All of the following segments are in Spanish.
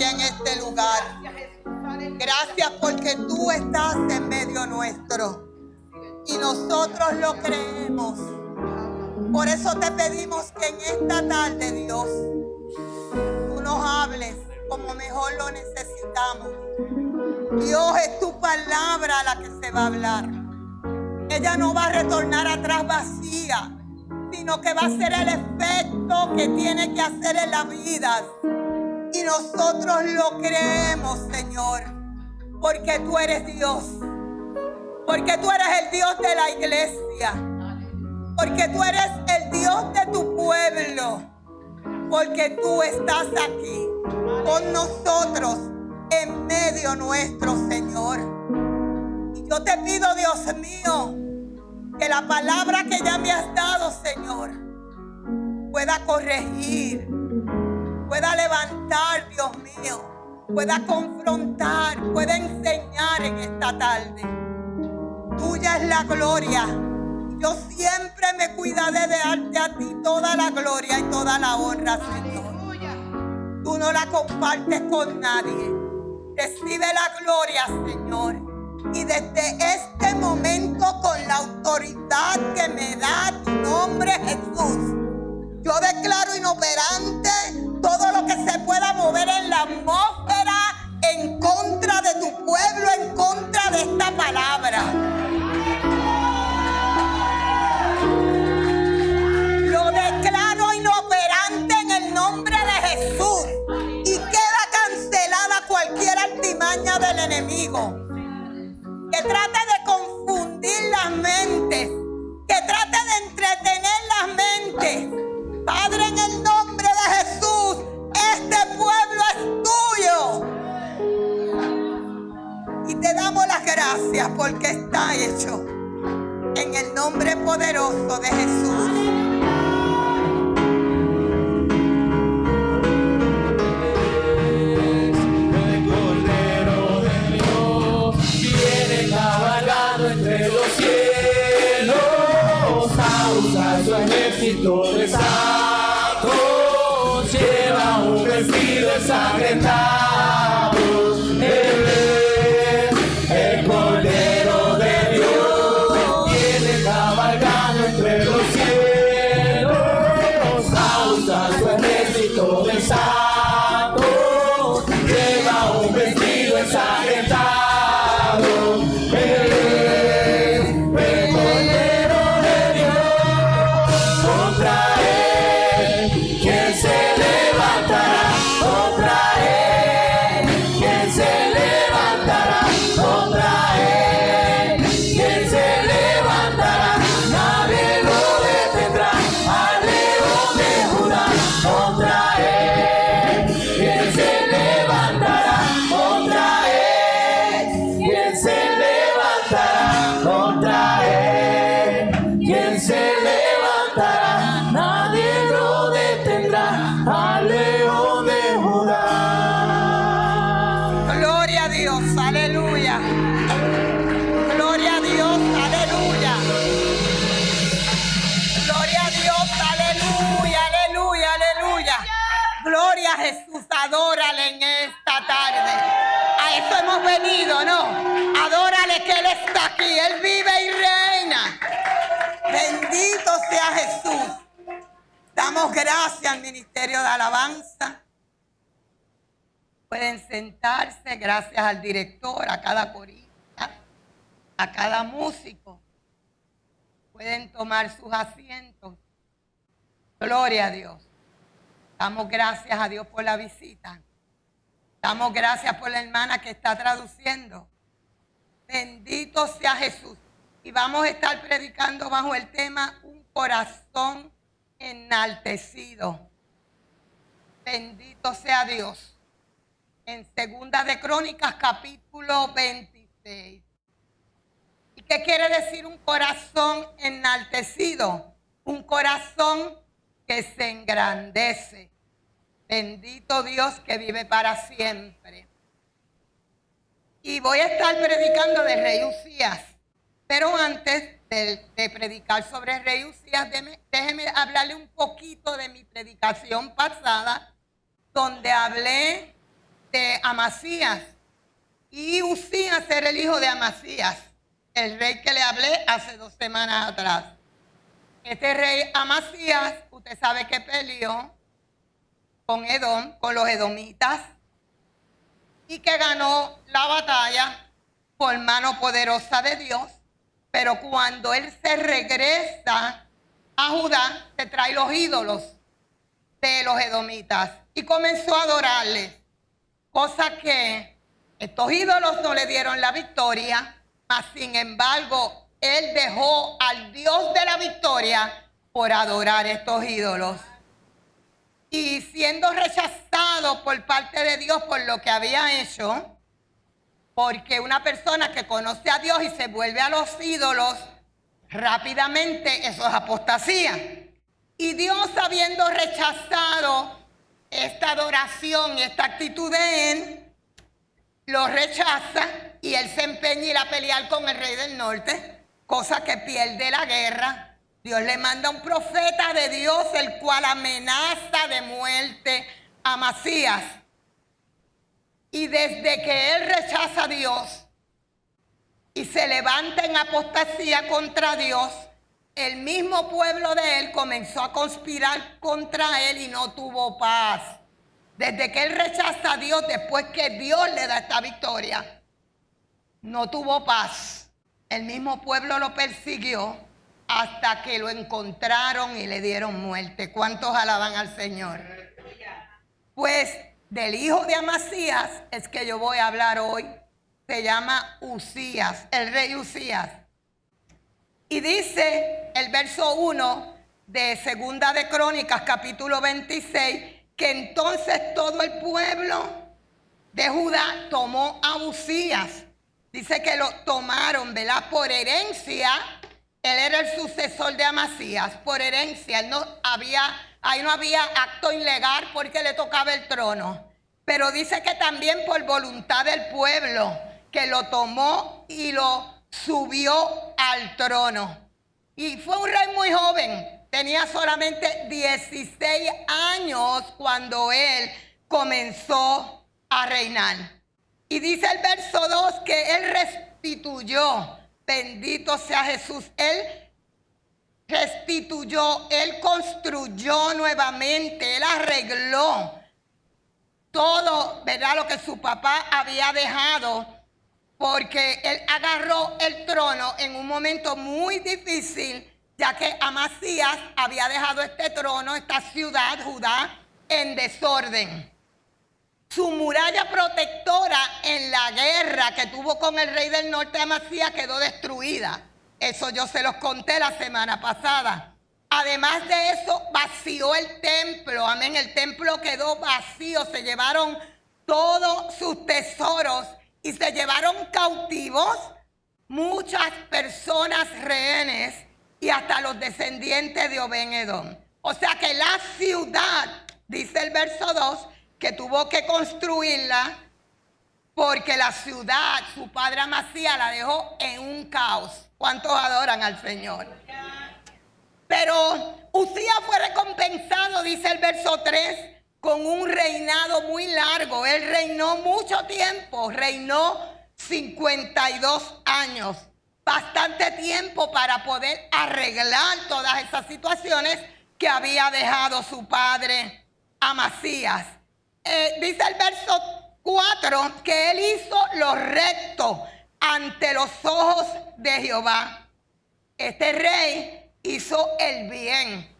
presencia en este lugar. Gracias porque tú estás en medio nuestro y nosotros lo creemos. Por eso te pedimos que en esta tarde, Dios, tú nos hables como mejor lo necesitamos. Dios, es tu palabra la que se va a hablar. Ella no va a retornar atrás vacía, sino que va a ser el efecto que tiene que hacer en las vidas. Y nosotros lo creemos, Señor, porque tú eres Dios. Porque tú eres el Dios de la iglesia. Porque tú eres el Dios de tu pueblo. Porque tú estás aquí con nosotros en medio nuestro, Señor. Y yo te pido, Dios mío, que la palabra que ya me has dado, Señor, pueda corregir, pueda levantar, Dios mío, pueda confrontar, pueda enseñar en esta tarde. Tuya es la gloria. Yo siempre me cuidaré de darte a ti toda la gloria y toda la honra, Señor. Tú no la compartes con nadie. Recibe la gloria, Señor. Y desde este momento, con la autoridad que me da tu nombre, Jesús, yo declaro inoperante todo lo que se pueda mover en la atmósfera en contra de tu pueblo, en contra de esta palabra. Lo declaro inoperante en el nombre de Jesús y queda cancelada cualquier artimaña del enemigo que trate de confundir las mentes, que trate de entretener las mentes. Padre, en el nombre de Jesús, este pueblo es tuyo. Y te damos las gracias porque está hecho. En el nombre poderoso de Jesús. El Cordero de Dios viene cabalgando entre los cielos a usar su ejército de santos. Lleva un vestido ensangrentado. Él es el Cordero de Dios. Viene cabalgando entre los cielos a usar su ejército de santos. Lleva un vestido ensangrentado. Él es el Cordero de Dios. Contra él, ¿quién se levantará? Contra él, ¿quién se levantará? Contra él, ¿quién se levantará? Nadie lo detendrá. Al león de Judá. Contra él, ¿quién se levantará? Contra él, ¿quién se levantará? Contra él, ¿quién se levantará? Nadie lo detendrá. Al león de Judá. Gloria a Dios, aleluya. Gloria a Dios, aleluya. Gloria a Dios, aleluya, aleluya, aleluya. Gloria a Jesús, adórale en esta tarde. A eso hemos venido, ¿no? Adórale que Él está aquí, Él vive y reina. Bendito sea Jesús. Damos gracias al Ministerio de Alabanza. Pueden sentarse, gracias al director, a cada corista, a cada músico. Pueden tomar sus asientos. Gloria a Dios. Damos gracias a Dios por la visita. Damos gracias por la hermana que está traduciendo. Bendito sea Jesús. Y vamos a estar predicando bajo el tema un corazón enaltecido. Bendito sea Dios. En Segunda de Crónicas, capítulo 26. ¿Y qué quiere decir un corazón enaltecido? Un corazón que se engrandece. Bendito Dios que vive para siempre. Y voy a estar predicando del rey Uzías. Pero antes de predicar sobre el rey Uzías, déjeme hablarle un poquito de mi predicación pasada, donde hablé de Amasías. Y Usías era el hijo de Amasías, el rey que le hablé hace 2 semanas atrás. Este rey Amasías, usted sabe que peleó con Edom, con los edomitas, y que ganó la batalla por mano poderosa de Dios. Pero cuando él se regresa a Judá, se trae los ídolos de los edomitas y comenzó a adorarles, cosa que estos ídolos no le dieron la victoria, mas sin embargo él dejó al Dios de la victoria por adorar estos ídolos. Y siendo rechazado por parte de Dios por lo que había hecho, porque una persona que conoce a Dios y se vuelve a los ídolos, rápidamente eso es apostasía. Y Dios, habiendo rechazado esta adoración y esta actitud de él, lo rechaza y él se empeña a ir a pelear con el rey del norte, cosa que pierde la guerra. Dios le manda un profeta de Dios, el cual amenaza de muerte a Amasías. Y desde que él rechaza a Dios y se levanta en apostasía contra Dios, el mismo pueblo de él comenzó a conspirar contra él y no tuvo paz. Desde que él rechaza a Dios, después que Dios le da esta victoria, no tuvo paz. El mismo pueblo lo persiguió hasta que lo encontraron y le dieron muerte. ¿Cuántos alaban al Señor? Pues del hijo de Amasías es que yo voy a hablar hoy. Se llama Usías, el rey Usías. Y dice el verso 1 de Segunda de Crónicas, capítulo 26, que entonces todo el pueblo de Judá tomó a Usías. Dice que lo tomaron, ¿verdad? Por herencia. Él era el sucesor de Amasías, por herencia. Ahí no había acto ilegal porque le tocaba el trono. Pero dice que también por voluntad del pueblo, que lo tomó y lo subió al trono. Y fue un rey muy joven, tenía solamente 16 años cuando él comenzó a reinar. Y dice el verso 2 que él restituyó, bendito sea Jesús, él restituyó, él construyó nuevamente, él arregló todo, ¿verdad? Lo que su papá había dejado. Porque él agarró el trono en un momento muy difícil, ya que Amasías había dejado este trono, esta ciudad, Judá, en desorden. Su muralla protectora en la guerra que tuvo con el rey del norte, Amasías, quedó destruida. Eso yo se los conté la semana pasada. Además de eso, vació el templo. Amén, el templo quedó vacío. Se llevaron todos sus tesoros. Y se llevaron cautivos muchas personas rehenes y hasta los descendientes de Obed-Edom. O sea que la ciudad, dice el verso 2, que tuvo que construirla porque la ciudad, su padre Amasías, la dejó en un caos. ¿Cuántos adoran al Señor? Pero Usías fue recompensado, dice el verso 3, con un reinado muy largo. Él reinó mucho tiempo, reinó 52 años. Bastante tiempo para poder arreglar todas esas situaciones que había dejado su padre Amasías. Dice el verso 4 que él hizo lo recto ante los ojos de Jehová. Este rey hizo el bien.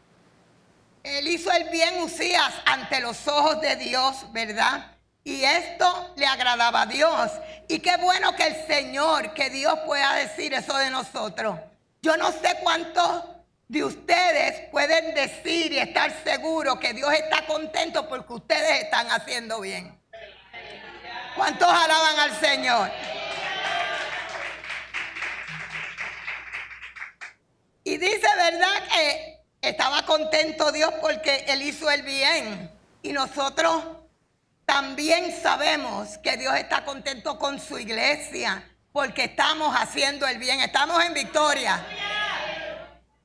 Él hizo el bien, Usías, ante los ojos de Dios, ¿verdad? Y esto le agradaba a Dios. Y qué bueno que el Señor, que Dios pueda decir eso de nosotros. Yo no sé cuántos de ustedes pueden decir y estar seguros que Dios está contento porque ustedes están haciendo bien. ¿Cuántos alaban al Señor? Y dice, ¿verdad?, que estaba contento Dios porque Él hizo el bien. Y nosotros también sabemos que Dios está contento con su iglesia porque estamos haciendo el bien. Estamos en victoria.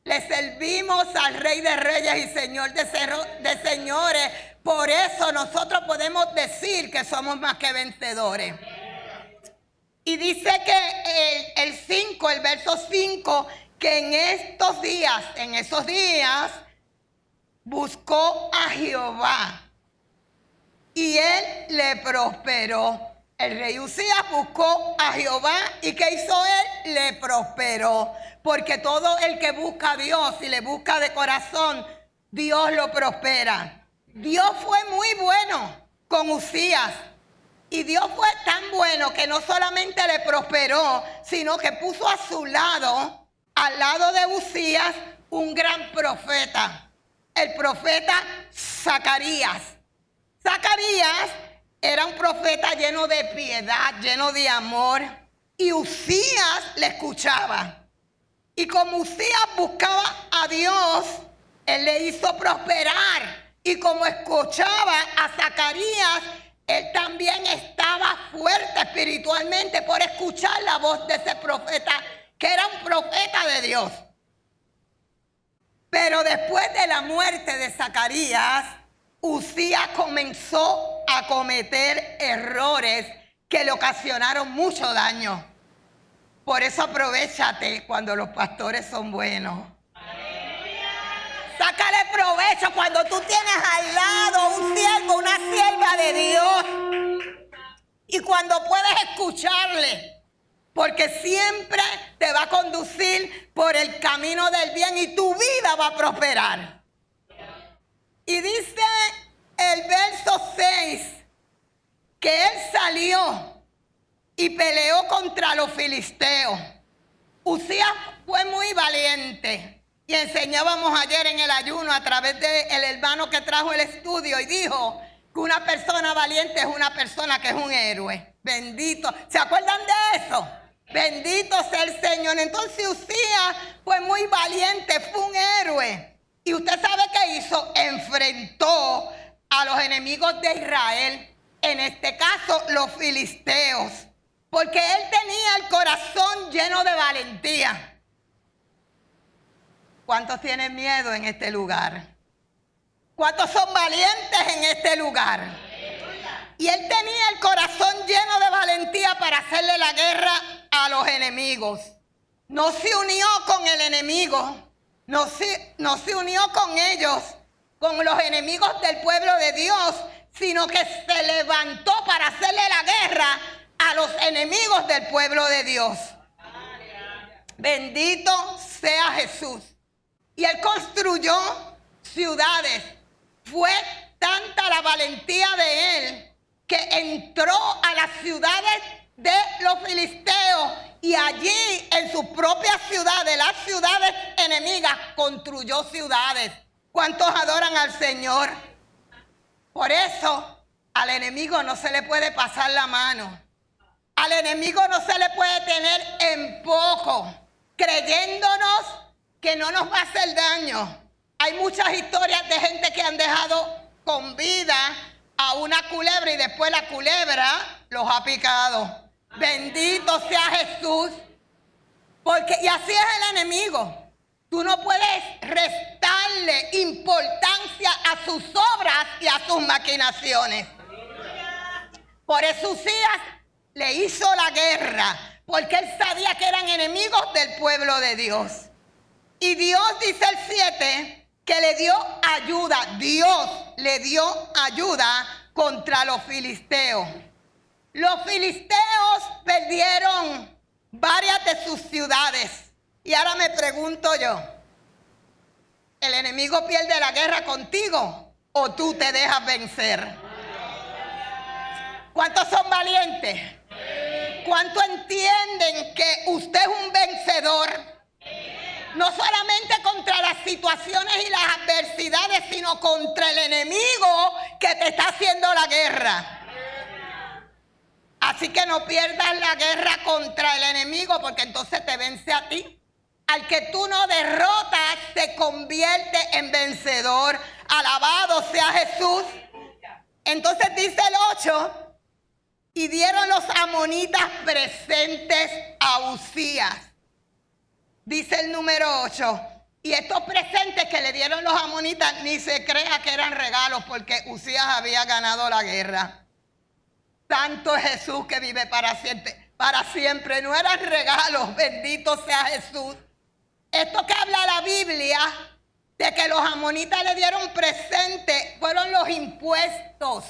Le servimos al Rey de Reyes y Señor de Señores. Por eso nosotros podemos decir que somos más que vencedores. Y dice que el verso 5, que en esos días, buscó a Jehová y él le prosperó. El rey Usías buscó a Jehová y ¿qué hizo él? Le prosperó. Porque todo el que busca a Dios y le busca de corazón, Dios lo prospera. Dios fue muy bueno con Usías. Y Dios fue tan bueno que no solamente le prosperó, sino que puso a su lado, al lado de Usías, un gran profeta. El profeta Zacarías. Zacarías era un profeta lleno de piedad, lleno de amor. Y Usías le escuchaba. Y como Usías buscaba a Dios, él le hizo prosperar. Y como escuchaba a Zacarías, él también estaba fuerte espiritualmente por escuchar la voz de ese profeta, que era un profeta de Dios. Pero después de la muerte de Zacarías, Usías comenzó a cometer errores que le ocasionaron mucho daño. Por eso aprovéchate cuando los pastores son buenos. Sácale provecho cuando tú tienes al lado un siervo, una sierva de Dios. Y cuando puedes escucharle. Porque siempre te va a conducir por el camino del bien y tu vida va a prosperar. Y dice el verso 6 que él salió y peleó contra los filisteos. Usías fue muy valiente. Y enseñábamos ayer en el ayuno a través del hermano que trajo el estudio y dijo que una persona valiente es una persona que es un héroe. Bendito. ¿Se acuerdan de eso? Bendito sea el Señor. Entonces Usías fue muy valiente, fue un héroe. Y usted sabe qué hizo. Enfrentó a los enemigos de Israel. En este caso, los filisteos. Porque él tenía el corazón lleno de valentía. ¿Cuántos tienen miedo en este lugar? ¿Cuántos son valientes en este lugar? Y él tenía el corazón lleno de valentía para hacerle la guerra a los enemigos. No se unió con el enemigo, no se unió con ellos, con los enemigos del pueblo de Dios, sino que se levantó para hacerle la guerra a los enemigos del pueblo de Dios. Bendito sea Jesús. Y él construyó ciudades. Fue tanta la valentía de él que entró a las ciudades de los filisteos y allí en sus propias ciudades, las ciudades enemigas, construyó ciudades. ¿Cuántos adoran al Señor? Por eso al enemigo no se le puede pasar la mano. Al enemigo no se le puede tener en poco, creyéndonos que no nos va a hacer daño. Hay muchas historias de gente que han dejado con vida a una culebra y después la culebra los ha picado. Bendito sea Jesús. Y así es el enemigo. Tú no puedes restarle importancia a sus obras y a sus maquinaciones. Por eso Usías le hizo la guerra, porque él sabía que eran enemigos del pueblo de Dios. Y Dios, dice el 7, que le dio ayuda. Dios le dio ayuda contra los filisteos. Los filisteos perdieron varias de sus ciudades. Y ahora me pregunto yo, ¿el enemigo pierde la guerra contigo o tú te dejas vencer? ¿Cuántos son valientes? ¿Cuántos entienden que usted es un vencedor? No solamente contra las situaciones y las adversidades, sino contra el enemigo que te está haciendo la guerra. Así que no pierdas la guerra contra el enemigo, porque entonces te vence a ti. Al que tú no derrotas, se convierte en vencedor. Alabado sea Jesús. Entonces dice el 8, y dieron los amonitas presentes a Usías. Dice el número 8, Y estos presentes que le dieron los amonitas ni se crea que eran regalos, porque Usías había ganado la guerra. Santo Jesús que vive para siempre. Para siempre. No eran regalos. Bendito sea Jesús. Esto que habla la Biblia de que los amonitas le dieron presente fueron los impuestos.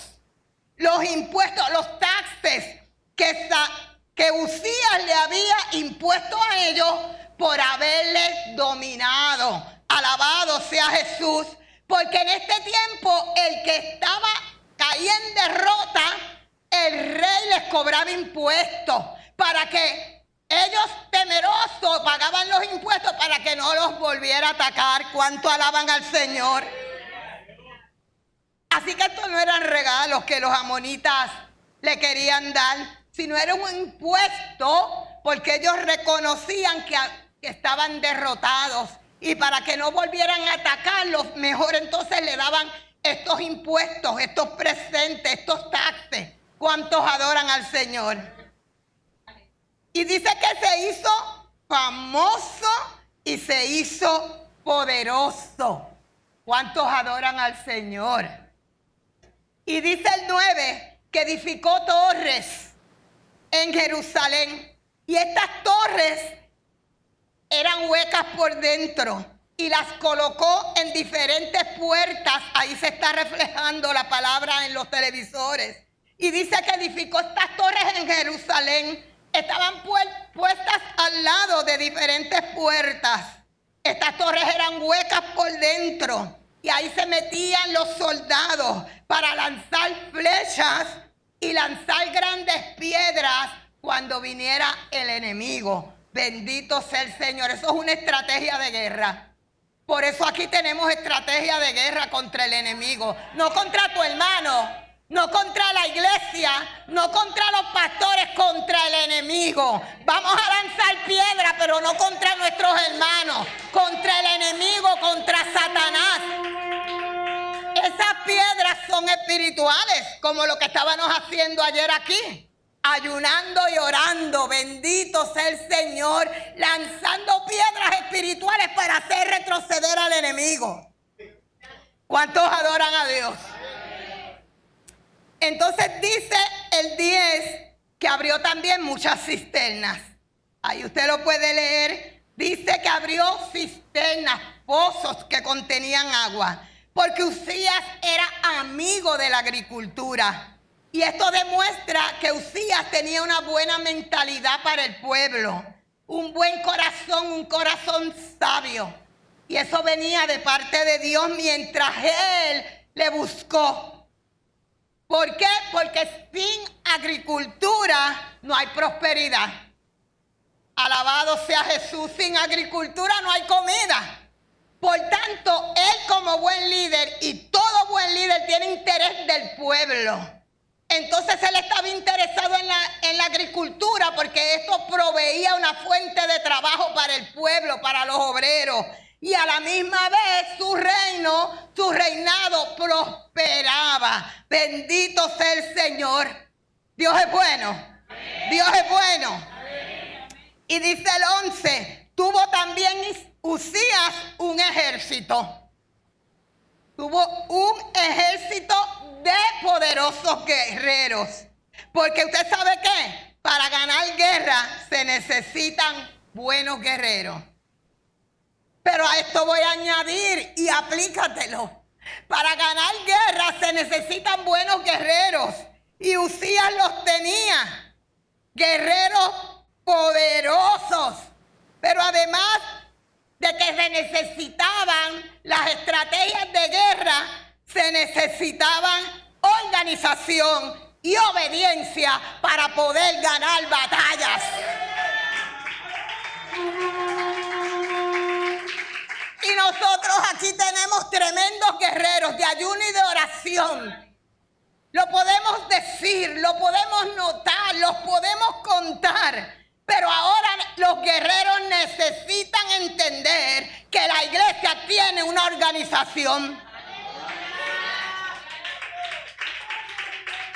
Los impuestos, los taxes que Usías le había impuesto a ellos por haberles dominado. Alabado sea Jesús. Porque en este tiempo el que estaba caía en derrota, el rey les cobraba impuestos para que ellos temerosos pagaban los impuestos para que no los volviera a atacar. ¿Cuánto alaban al Señor? Así que estos no eran regalos que los amonitas le querían dar, sino era un impuesto porque ellos reconocían que estaban derrotados, y para que no volvieran a atacarlos, mejor entonces le daban estos impuestos, estos presentes, estos taxes. ¿Cuántos adoran al Señor? Y dice que se hizo famoso y se hizo poderoso. ¿Cuántos adoran al Señor? Y dice el 9 que edificó torres en Jerusalén. Y estas torres eran huecas por dentro y las colocó en diferentes puertas. Ahí se está reflejando la palabra en los televisores. Y dice que edificó estas torres en Jerusalén. Estaban puestas al lado de diferentes puertas. Estas torres eran huecas por dentro. Y ahí se metían los soldados para lanzar flechas y lanzar grandes piedras cuando viniera el enemigo. Bendito sea el Señor. Eso es una estrategia de guerra. Por eso aquí tenemos estrategia de guerra contra el enemigo. No contra tu hermano, no contra la iglesia, no contra los pastores, contra el enemigo. Vamos a lanzar piedra, pero no contra nuestros hermanos, contra el enemigo, contra Satanás. Esas piedras son espirituales, como lo que estábamos haciendo ayer aquí, ayunando y orando. Bendito sea el Señor, lanzando piedras espirituales para hacer retroceder al enemigo. ¿Cuántos adoran a Dios? Entonces dice el 10 que abrió también muchas cisternas. Ahí usted lo puede leer. Dice que abrió cisternas, pozos que contenían agua, porque Usías era amigo de la agricultura. Y esto demuestra que Usías tenía una buena mentalidad para el pueblo, un buen corazón, un corazón sabio. Y eso venía de parte de Dios mientras él le buscó. ¿Por qué? Porque sin agricultura no hay prosperidad. Alabado sea Jesús. Sin agricultura no hay comida. Por tanto, él como buen líder, y todo buen líder tiene interés del pueblo. Entonces él estaba interesado en la agricultura, porque esto proveía una fuente de trabajo para el pueblo, para los obreros. Y a la misma vez su reinado prosperaba. Bendito sea el Señor. Dios es bueno. Dios es bueno. Y dice el 11, tuvo también Usías un ejército. Tuvo un ejército de poderosos guerreros. Porque usted sabe que para ganar guerra se necesitan buenos guerreros. Pero a esto voy a añadir y aplícatelo. Para ganar guerra se necesitan buenos guerreros. Y Usías los tenía. Guerreros poderosos. Pero además de que se necesitaban las estrategias de guerra, se necesitaban organización y obediencia para poder ganar batallas. Y nosotros aquí tenemos tremendos guerreros de ayuno y de oración. Lo podemos decir, lo podemos notar, los podemos contar. Pero ahora los guerreros necesitan entender que la iglesia tiene una organización.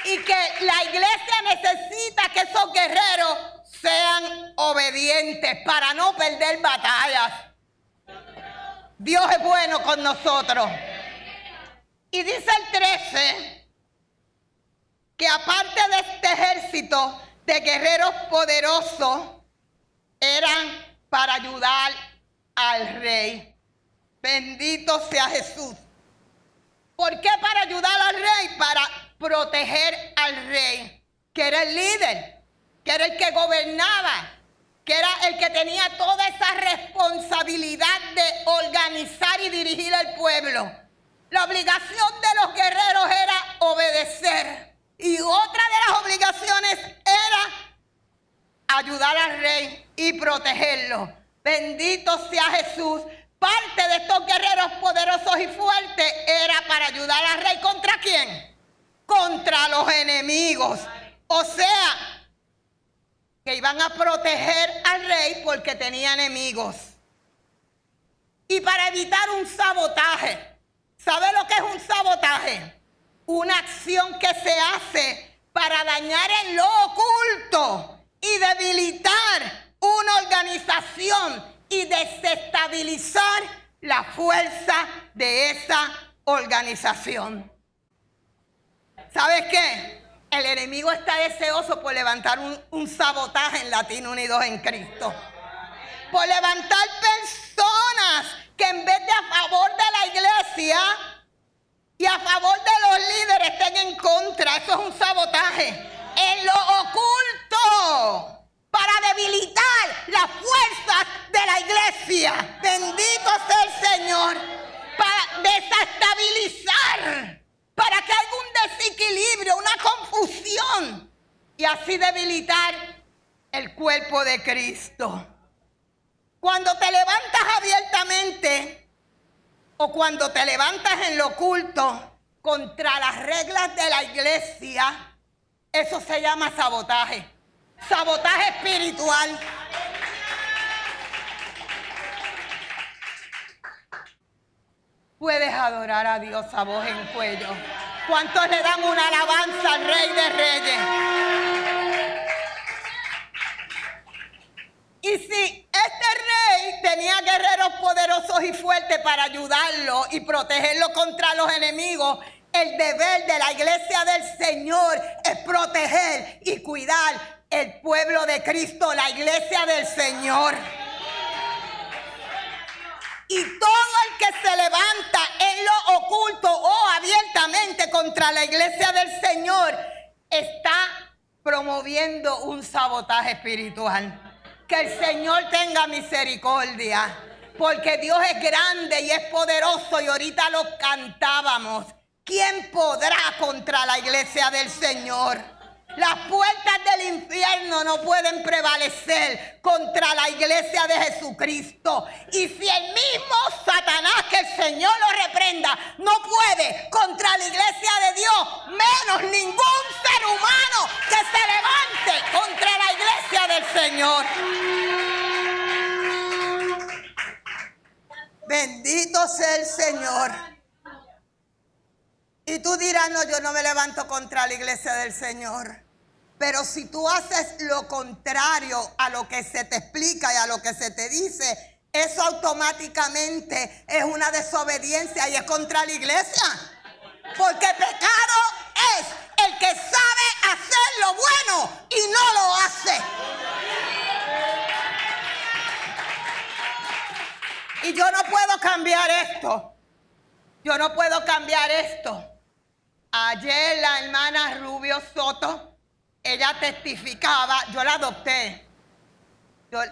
Y que la iglesia necesita que esos guerreros sean obedientes para no perder batallas. Dios es bueno con nosotros. Y dice el 13 que aparte de este ejército de guerreros poderosos, eran para ayudar al rey. Bendito sea Jesús. ¿Por qué para ayudar al rey? Para proteger al rey, que era el líder, que era el que gobernaba, que era el que tenía toda esa responsabilidad de organizar y dirigir al pueblo. La obligación de los guerreros era obedecer. Y otra de las obligaciones era ayudar al rey y protegerlo. Bendito sea Jesús. Parte de estos guerreros poderosos y fuertes era para ayudar al rey. ¿Contra quién? Contra los enemigos. O sea, que iban a proteger al rey porque tenía enemigos. Y para evitar un sabotaje. ¿Sabe lo que es un sabotaje? Una acción que se hace para dañar en lo oculto y debilitar una organización y desestabilizar la fuerza de esa organización. ¿Sabes qué? El enemigo está deseoso por levantar un sabotaje en Latino Unidos en Cristo. Por levantar personas que en vez de a favor de la iglesia y a favor de los líderes estén en contra. Eso es un sabotaje. En lo oculto. Para debilitar las fuerzas de la iglesia. Bendito sea el Señor. Para desestabilizar. Para que haya un desequilibrio, una confusión. Y así debilitar el cuerpo de Cristo. Cuando te levantas abiertamente o cuando te levantas en lo oculto contra las reglas de la iglesia, eso se llama sabotaje. Sabotaje espiritual. Puedes adorar a Dios a voz en cuello. ¿Cuántos le dan una alabanza al Rey de Reyes? Y si este rey tenía guerreros poderosos y fuertes para ayudarlo y protegerlo contra los enemigos, el deber de la iglesia del Señor es proteger y cuidar el pueblo de Cristo, la iglesia del Señor. Y todo el que se levanta en lo oculto o abiertamente contra la iglesia del Señor está promoviendo un sabotaje espiritual. Que el Señor tenga misericordia, porque Dios es grande y es poderoso y ahorita lo cantábamos. ¿Quién podrá contra la iglesia del Señor? Las puertas del infierno no pueden prevalecer contra la iglesia de Jesucristo. Y si el mismo Satanás, que el Señor lo reprenda, no puede contra la iglesia de Dios, menos ningún ser humano que se levante contra la iglesia del Señor. Bendito sea el Señor. Y tú dirás, no, yo no me levanto contra la iglesia del Señor. Pero si tú haces lo contrario a lo que se te explica y a lo que se te dice, eso automáticamente es una desobediencia y es contra la iglesia. Porque pecado es el que sabe hacer lo bueno y no lo hace. Y yo no puedo cambiar esto. Yo no puedo cambiar esto. Ayer la hermana Rubio Soto, ella testificaba, yo la adopté.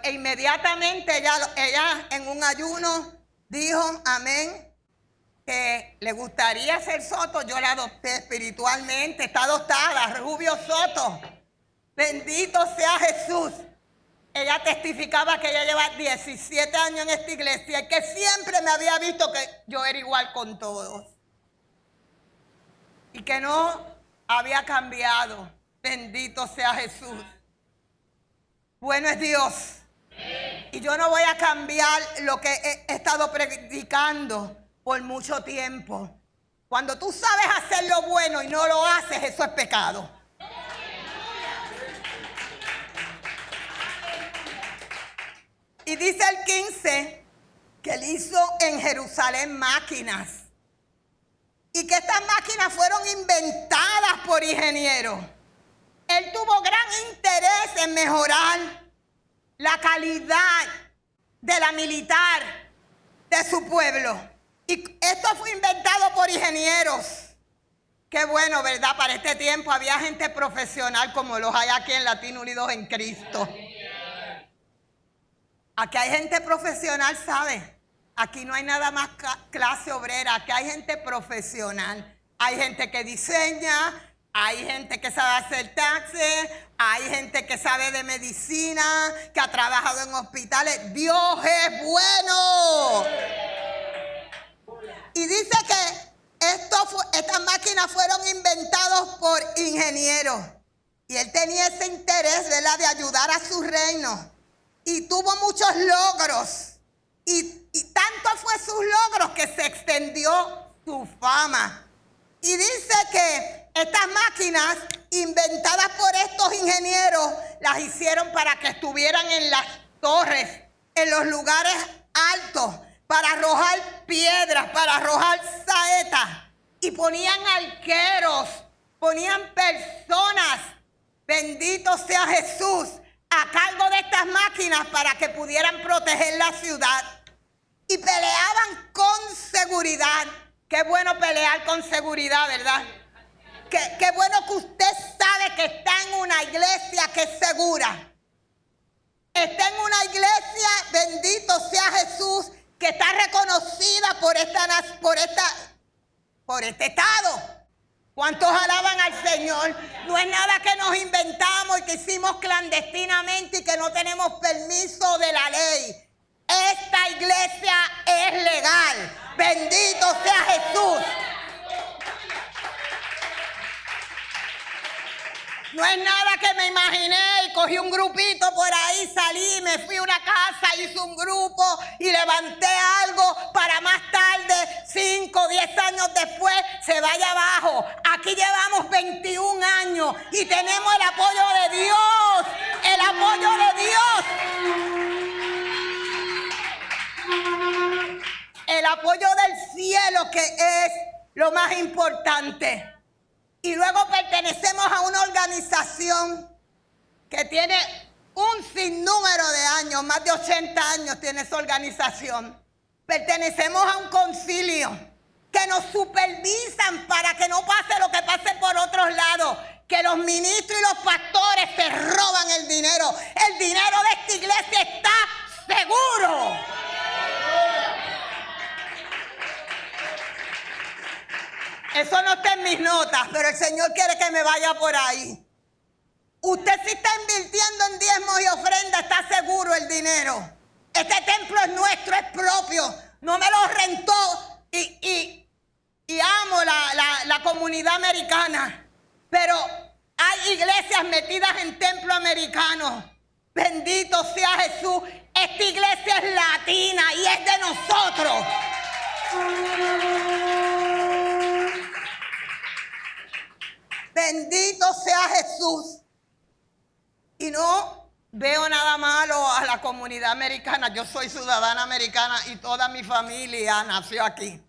E inmediatamente ella en un ayuno dijo, amén, que le gustaría ser Soto. Yo la adopté espiritualmente, está adoptada, Rubio Soto. Bendito sea Jesús. Ella testificaba que ella lleva 17 años en esta iglesia y que siempre me había visto que yo era igual con todos. Y que no había cambiado. Bendito sea Jesús. Bueno es Dios. Y yo no voy a cambiar lo que he estado predicando por mucho tiempo. Cuando tú sabes hacer lo bueno y no lo haces, eso es pecado. Y dice el 15 que él hizo en Jerusalén máquinas. Y que estas máquinas fueron inventadas por ingenieros. Él tuvo gran interés en mejorar la calidad de la militar de su pueblo. Y esto fue inventado por ingenieros. Qué bueno, ¿verdad? Para este tiempo había gente profesional como los hay aquí en Latino Unidos en Cristo. Aquí hay gente profesional, ¿sabe? Aquí no hay nada más clase obrera. Aquí hay gente profesional. Hay gente que diseña, hay gente que sabe hacer taxes, hay gente que sabe de medicina, que ha trabajado en hospitales. Dios es bueno. Y dice que estas máquinas fueron inventadas por ingenieros. Y él tenía ese interés, ¿verdad?, de ayudar a su reino. Y tuvo muchos logros. Y tanto fue sus logros que se extendió su fama. Y dice que estas máquinas inventadas por estos ingenieros las hicieron para que estuvieran en las torres, en los lugares altos, para arrojar piedras, para arrojar saetas. Y ponían arqueros, ponían personas, bendito sea Jesús, a cargo de estas máquinas para que pudieran proteger la ciudad. Y peleaban con seguridad. Qué bueno pelear con seguridad, ¿verdad? Qué bueno que usted sabe que está en una iglesia que es segura. Está en una iglesia, bendito sea Jesús, que está reconocida por este estado. ¿Cuántos alaban al Señor? No es nada que nos inventamos y que hicimos clandestinamente y que no tenemos permiso de la ley. Esta iglesia es legal. Bendito sea Jesús. No es nada que me imaginé y cogí un grupito por ahí, salí, me fui a una casa, hice un grupo y levanté algo para más tarde, 5 o 10 años después, se vaya abajo. Aquí llevamos 21 años y tenemos el apoyo de Dios, el apoyo de Dios. El apoyo del cielo, que es lo más importante. Y luego pertenecemos a una organización que tiene un sinnúmero de años, más de 80 años tiene esa organización. Pertenecemos a un concilio que nos supervisan para que no pase lo que pase por otros lados, que los ministros y los pastores se roban el dinero. El dinero de esta iglesia está seguro. Eso no está en mis notas, pero el Señor quiere que me vaya por ahí. Usted si está invirtiendo en diezmos y ofrendas, está seguro el dinero. Este templo es nuestro, es propio. No me lo rentó y amo la comunidad americana. Pero hay iglesias metidas en templos americanos. Bendito sea Jesús. Esta iglesia es latina y es de nosotros. Bendito sea Jesús. Y no veo nada malo a la comunidad americana. Yo soy ciudadana americana y toda mi familia nació aquí.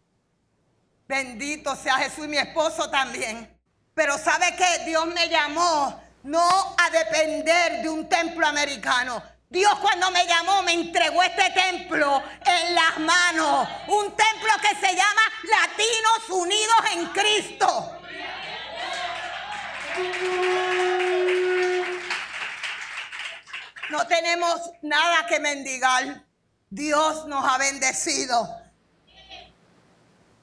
Bendito sea Jesús y mi esposo también. Pero ¿sabe qué? Dios me llamó no a depender de un templo americano. Dios cuando me llamó me entregó este templo en las manos. Un templo que se llama Latinos Unidos en Cristo. No tenemos nada que mendigar. Dios nos ha bendecido.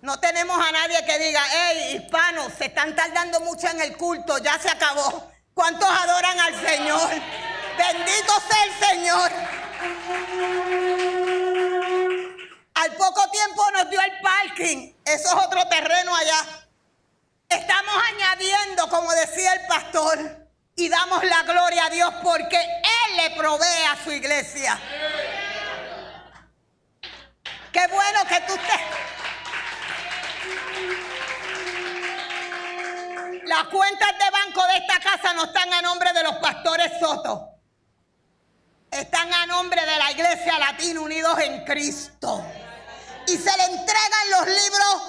No tenemos a nadie que diga, hey, hispanos, se están tardando mucho en el culto, ya se acabó. ¿Cuántos adoran al Señor? Bendito sea el Señor. Al poco tiempo nos dio el parking. Eso es otro terreno allá. Estamos añadiendo, como decía el pastor, y damos la gloria a Dios porque Él le provee a su iglesia. Qué bueno que tú estés. Las cuentas de banco de esta casa no están a nombre de los pastores Soto. están a nombre de la Iglesia Latina Unidos en Cristo. Y se le entregan los libros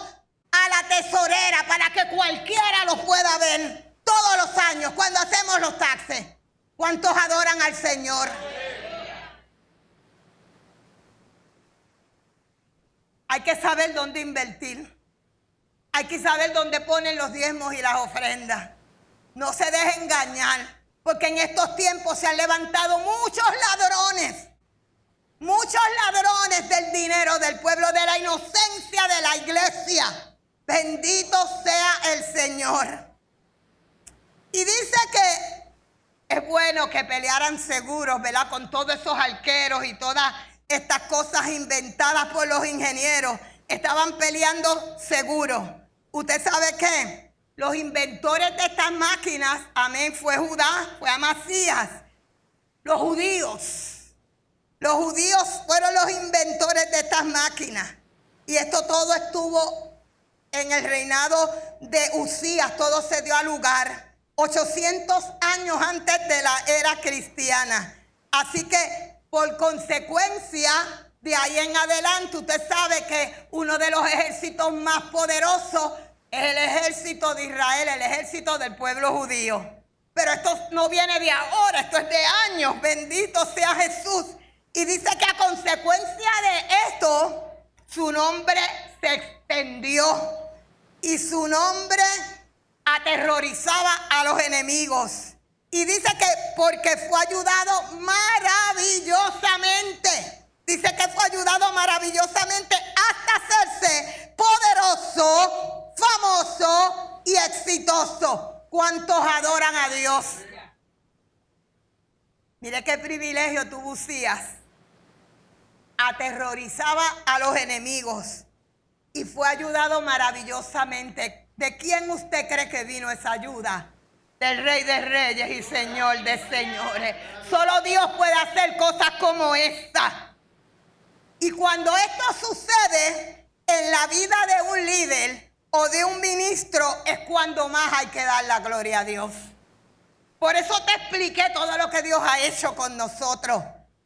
a la tesorera para que cualquiera los pueda ver todos los años cuando hacemos los taxes. ¿Cuántos adoran al Señor? Hay que saber dónde invertir. Hay que saber dónde ponen los diezmos y las ofrendas. No se deje engañar, porque en estos tiempos se han levantado muchos ladrones del dinero del pueblo, de la inocencia de la iglesia. Bendito sea el Señor. Y dice que es bueno que pelearan seguros, ¿verdad? Con todos esos arqueros y todas estas cosas inventadas por los ingenieros. Estaban peleando seguros. ¿Usted sabe qué? Los inventores de estas máquinas, amén, fue Judá, fue Amasías. Los judíos fueron los inventores de estas máquinas. Y esto todo estuvo en el reinado de Usías, todo se dio a lugar 800 años antes de la era cristiana. Así que por consecuencia, de ahí en adelante, usted sabe que uno de los ejércitos más poderosos es el ejército de Israel, el ejército del pueblo judío. Pero esto no viene de ahora, esto es de años. Bendito sea Jesús. Y dice que a consecuencia de esto, su nombre se extendió y su nombre aterrorizaba a los enemigos. Y dice que porque fue ayudado maravillosamente. Dice que fue ayudado maravillosamente hasta hacerse poderoso, famoso y exitoso. ¿Cuántos adoran a Dios? Mire qué privilegio tuvo Usías. Aterrorizaba a los enemigos y fue ayudado maravillosamente. ¿De quién usted cree que vino esa ayuda? Del Rey de Reyes y Señor de Señores. Solo Dios puede hacer cosas como esta. Y cuando esto sucede en la vida de un líder o de un ministro, es cuando más hay que dar la gloria a Dios. Por eso te expliqué todo lo que Dios ha hecho con nosotros.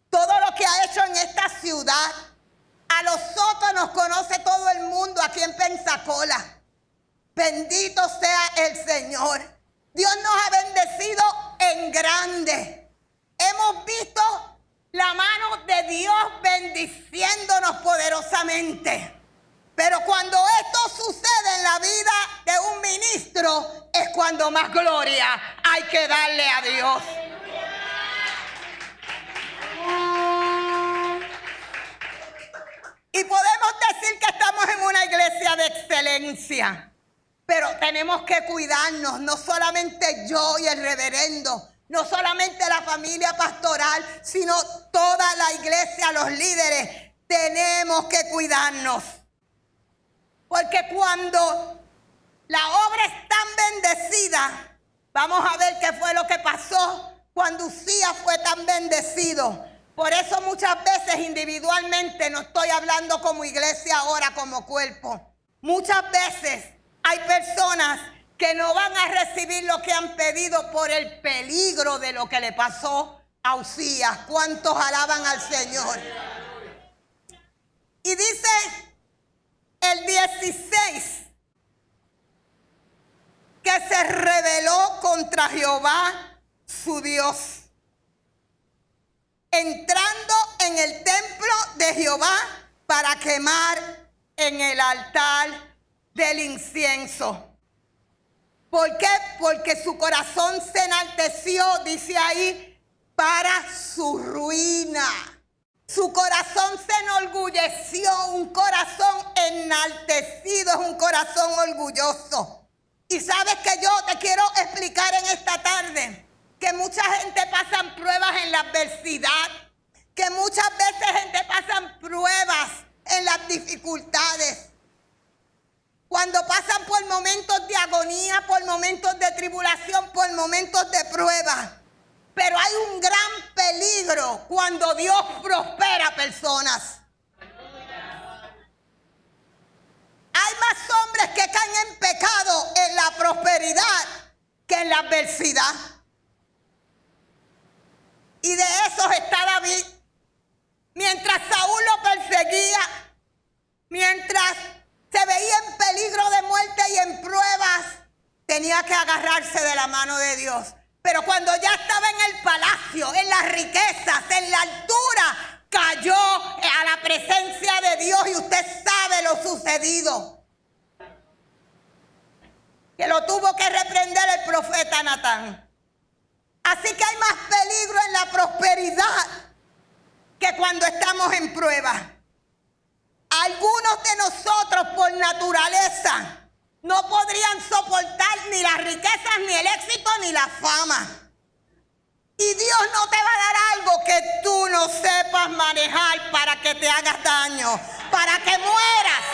Todo lo que ha hecho en esta ciudad. A nosotros nos conoce todo el mundo aquí en Pensacola. Bendito sea el Señor. Dios nos ha bendecido en grande. Hemos visto la mano de Dios bendiciéndonos poderosamente. Pero cuando esto sucede en la vida de un ministro, es cuando más gloria hay que darle a Dios. Y podemos decir que estamos en una iglesia de excelencia. Pero tenemos que cuidarnos, no solamente yo y el reverendo, no solamente la familia pastoral, sino toda la iglesia, los líderes. Tenemos que cuidarnos. Porque cuando la obra es tan bendecida, vamos a ver qué fue lo que pasó cuando Usías fue tan bendecido. Por eso muchas veces individualmente, no estoy hablando como iglesia ahora, como cuerpo. Muchas veces hay personas que no van a recibir lo que han pedido por el peligro de lo que le pasó a Usías. ¿Cuántos alaban al Señor? Y dice el 16 que se rebeló contra Jehová su Dios, entrando en el templo de Jehová para quemar en el altar del incienso. ¿Por qué? Porque su corazón se enalteció, dice ahí, para su ruina. Su corazón se enorgulleció. Un corazón enaltecido es un corazón orgulloso. Y sabes que yo te quiero explicar en esta tarde que mucha gente pasa pruebas en la adversidad, que muchas veces gente pasa pruebas en las dificultades. Cuando pasan por momentos de agonía, por momentos de tribulación, por momentos de prueba. Pero hay un gran peligro cuando Dios prospera a personas. Hay más hombres que caen en pecado en la prosperidad que en la adversidad. Y de esos está David. agarrarse de la mano de Dios. Pero cuando ya estaba en el palacio, en las riquezas, en la altura, cayó a la presencia de Dios y usted sabe lo sucedido. Que lo tuvo que reprender el profeta Natán. Así que hay más peligro en la prosperidad que cuando estamos en prueba. Algunos de nosotros por naturaleza no podrían soportar ni las riquezas, ni el éxito, ni la fama. Y Dios no te va a dar algo que tú no sepas manejar para que te hagas daño, para que mueras.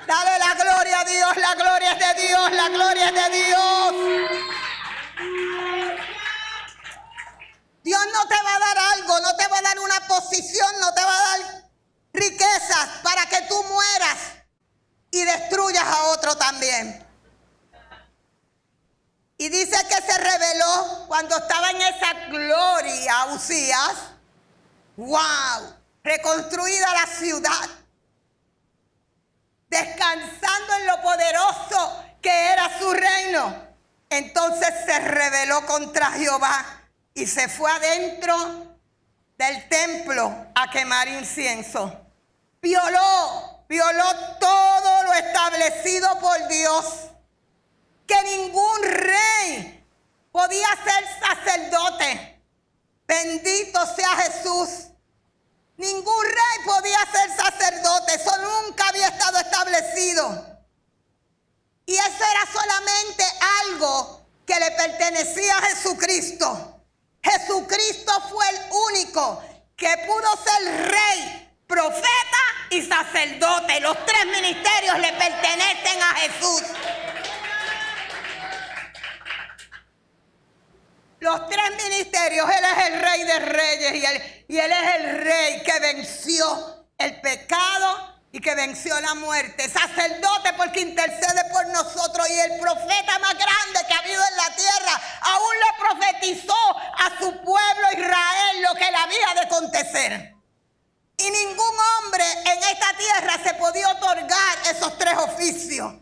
Dale la gloria a Dios, la gloria es de Dios, la gloria es de Dios. Dios no te va a dar algo, no te va a dar una posición, no te va a dar riquezas para que tú mueras y destruyas a otro también. Y dice que se reveló cuando estaba en esa gloria Usías. ¡Wow! Reconstruida la ciudad, descansando en lo poderoso que era su reino. Entonces se rebeló contra Jehová y se fue adentro del templo a quemar incienso. Violó todo lo establecido por Dios. Que ningún rey podía ser sacerdote. Bendito sea Jesús. Ningún rey podía ser sacerdote. Eso nunca había estado establecido. Y eso era solamente algo que le pertenecía a Jesucristo. Jesucristo fue el único que pudo ser rey, profeta y sacerdote. Los tres ministerios le pertenecen a Jesús. Los tres ministerios, Él es el Rey de Reyes y Él es el Rey que venció el pecado y que venció la muerte. Sacerdote porque intercede por nosotros, y el profeta más grande que ha habido en la tierra aún le profetizó a su pueblo Israel lo que le había de acontecer. Y ningún hombre en esta tierra se podía otorgar esos tres oficios.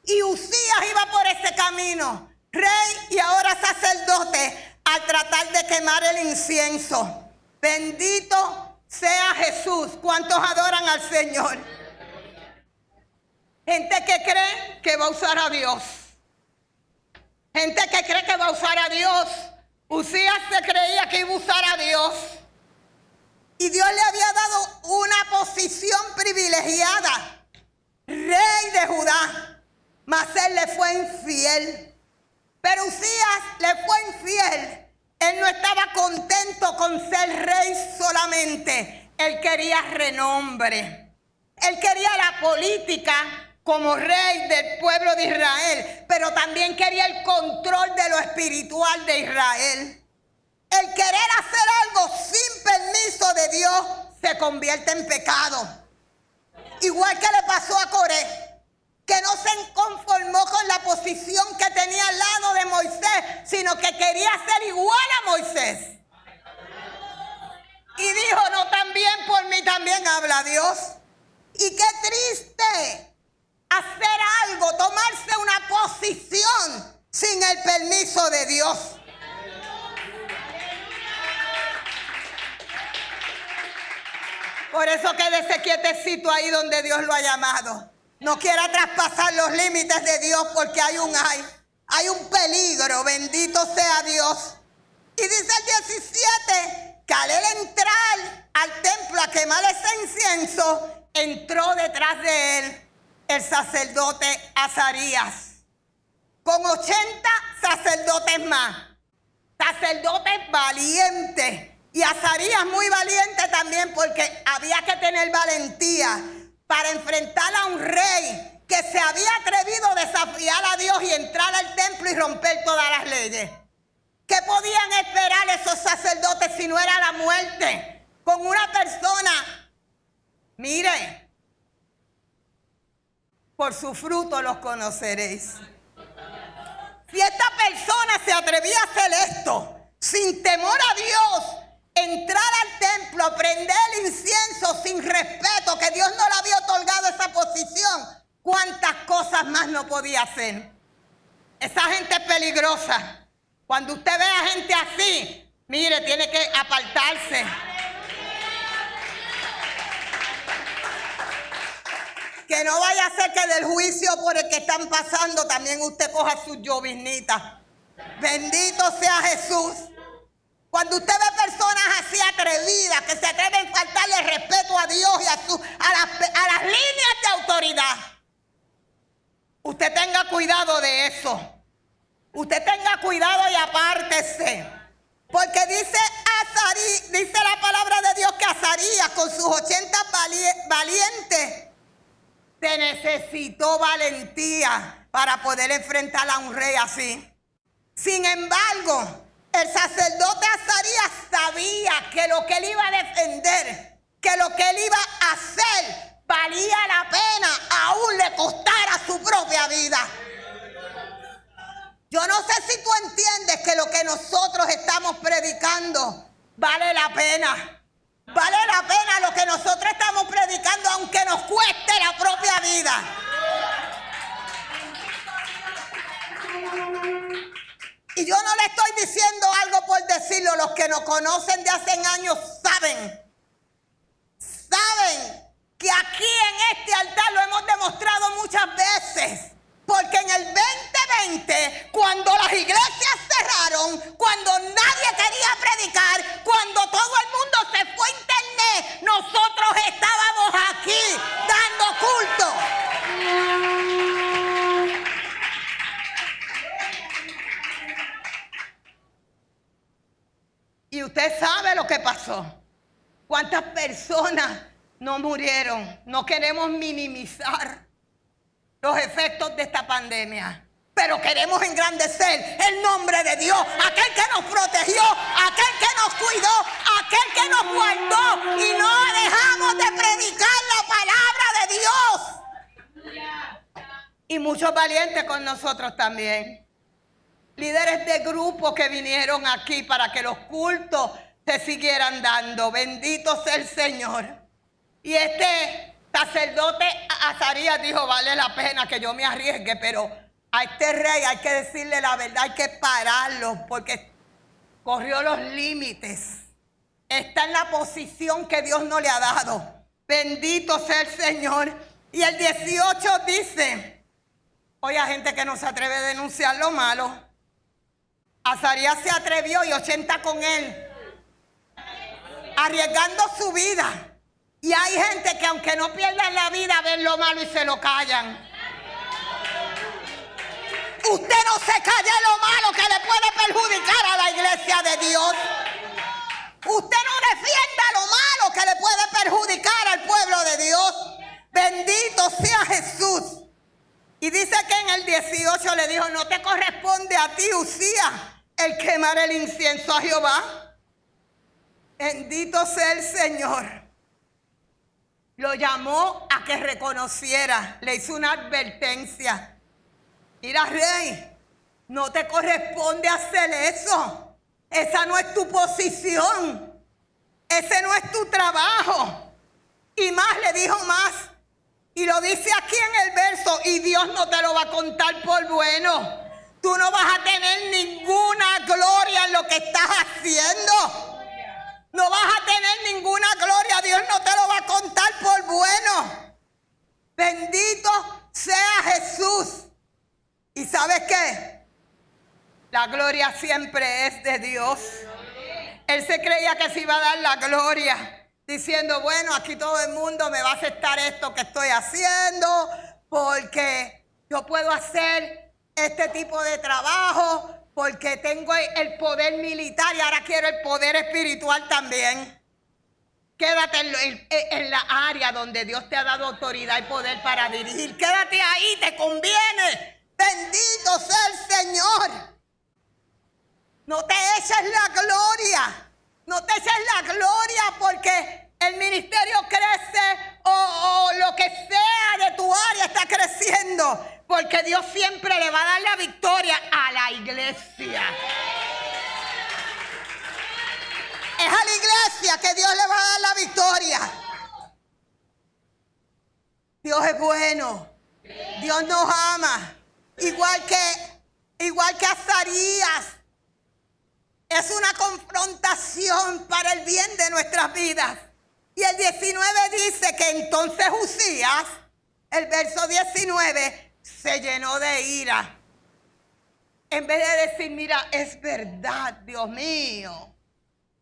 Y Usías iba por ese camino, rey y ahora sacerdote, al tratar de quemar el incienso. Bendito sea Jesús. ¿Cuántos adoran al Señor? Gente que cree que va a usar a Dios. Gente que cree que va a usar a Dios. Usías se creía que iba a usar a Dios. Y Dios le había dado una posición privilegiada. Rey de Judá. Mas él le fue infiel. Pero Usías le fue infiel. Él no estaba contento con ser rey solamente. Él quería renombre. Él quería la política como rey del pueblo de Israel, pero también quería el control de lo espiritual de Israel. El querer hacer algo sin permiso de Dios se convierte en pecado. Igual que le pasó a Coré, que no se conformó con la posición que tenía al lado de Moisés, sino que quería ser igual a Moisés. Y dijo, no, también por mí también habla Dios. Y qué triste hacer algo, tomarse una posición sin el permiso de Dios. Por eso quédese quietecito ahí donde Dios lo ha llamado. No quiera traspasar los límites de Dios, porque hay un peligro. Bendito sea Dios. Y dice el 17 que al él entrar al templo a quemar ese incienso, entró detrás de él el sacerdote Azarías con 80 sacerdotes más, sacerdotes valientes. Y Azarías muy valiente también, porque había que tener valentía para enfrentar a un rey que se había atrevido a desafiar a Dios y entrar al templo y romper todas las leyes. ¿Qué podían esperar esos sacerdotes si no era la muerte? Con una persona, mire, por su fruto los conoceréis. Si esta persona se atrevía a hacer esto, sin temor a Dios, entrar al templo, prender el incienso sin respeto, que Dios no le había otorgado esa posición, ¿Cuántas cosas más no podía hacer? Esa gente es peligrosa. Cuando usted ve a gente así, mire, tiene que apartarse. Que no vaya a ser que del juicio por el que están pasando también usted coja sus lloviznitas. Bendito sea Jesús. Cuando usted ve personas así atrevidas, que se atreven a faltarle respeto a Dios y a las líneas de autoridad, usted tenga cuidado de eso. Usted tenga cuidado y apártese. Porque dice la palabra de Dios que Azarías con sus 80 valientes se necesitó valentía para poder enfrentar a un rey así. Sin embargo, el sacerdote Azarías sabía que lo que él iba a defender, que lo que él iba a hacer, valía la pena, aún le costara su propia vida. Yo no sé si tú entiendes que lo que nosotros estamos predicando vale la pena. Vale la pena lo que nosotros estamos predicando, aunque nos cueste la propia vida. Y yo no le estoy diciendo algo por decirlo. Los que nos conocen de hace años saben que aquí en este altar lo hemos demostrado muchas veces. Porque en el 2020, cuando las iglesias cerraron, cuando nadie quería predicar, cuando todo el mundo se fue a internet, nosotros estábamos aquí dando culto. Y usted sabe lo que pasó. ¿Cuántas personas no murieron? No queremos minimizar los efectos de esta pandemia, pero queremos engrandecer el nombre de Dios, aquel que nos protegió, aquel que nos cuidó, aquel que nos guardó, y no dejamos de predicar la palabra de Dios. Y muchos valientes con nosotros también. Líderes de grupos que vinieron aquí para que los cultos se siguieran dando. Bendito sea el Señor. Y este sacerdote Azarías dijo, vale la pena que yo me arriesgue, pero a este rey hay que decirle la verdad, hay que pararlo, porque corrió los límites. Está en la posición que Dios no le ha dado. Bendito sea el Señor. Y el 18 dice, oye, a gente que no se atreve a denunciar lo malo. Azarías se atrevió y 80 con él, arriesgando su vida. Y hay gente que aunque no pierdan la vida, ven lo malo y se lo callan. Usted no se calle lo malo que le puede perjudicar a la iglesia de Dios. Usted no defienda lo malo que le puede perjudicar al pueblo de Dios. Bendito sea Jesús. Y dice que en el 18 le dijo, no te corresponde a ti, Usías, el quemar el incienso a Jehová. Bendito sea el Señor. Lo llamó a que reconociera, le hizo una advertencia. Mira, rey, no te corresponde hacer eso. Esa no es tu posición. Ese no es tu trabajo. Y más, le dijo más. Y lo dice aquí en el verso, y Dios no te lo va a contar por bueno. Tú no vas a tener ninguna gloria en lo que estás haciendo. No vas a tener ninguna gloria. Dios no te lo va a contar por bueno. Bendito sea Jesús. ¿Y sabes qué? La gloria siempre es de Dios. Él se creía que se iba a dar la gloria, diciendo, bueno, aquí todo el mundo me va a aceptar esto que estoy haciendo, porque yo puedo hacer este tipo de trabajo, porque tengo el poder militar y ahora quiero el poder espiritual también. Quédate en la área donde Dios te ha dado autoridad y poder para dirigir. Quédate ahí, te conviene. Bendito sea el Señor. No te eches la gloria. No te eches la gloria porque el ministerio crece o lo que sea de tu área está creciendo. Porque Dios siempre le va a dar la victoria a la iglesia. Es a la iglesia que Dios le va a dar la victoria. Dios es bueno. Dios nos ama. Igual que Azarías. Es una confrontación para el bien de nuestras vidas. Y el 19 dice que entonces Uzías, el verso 19, se llenó de ira. En vez de decir, mira, es verdad, Dios mío.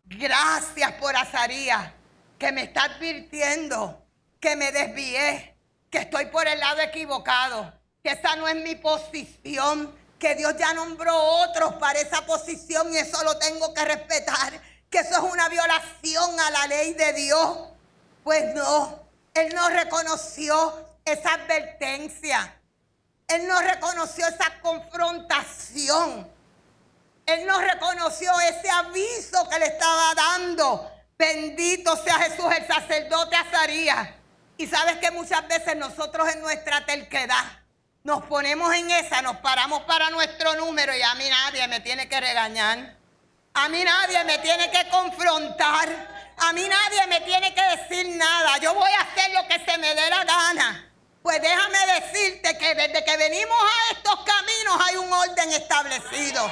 Gracias por Azarías, que me está advirtiendo que me desvié, que estoy por el lado equivocado, que esa no es mi posición, que Dios ya nombró otros para esa posición y eso lo tengo que respetar, que eso es una violación a la ley de Dios. Pues no, él no reconoció esa advertencia, él no reconoció esa confrontación, él no reconoció ese aviso que le estaba dando. Bendito sea Jesús, el sacerdote Azarías. Y sabes que muchas veces nosotros en nuestra terquedad nos ponemos en esa, nos paramos para nuestro número y a mí nadie me tiene que regañar. A mí nadie me tiene que confrontar. A mí nadie me tiene que decir nada. Yo voy a hacer lo que se me dé la gana. Pues déjame decirte que desde que venimos a estos caminos hay un orden establecido.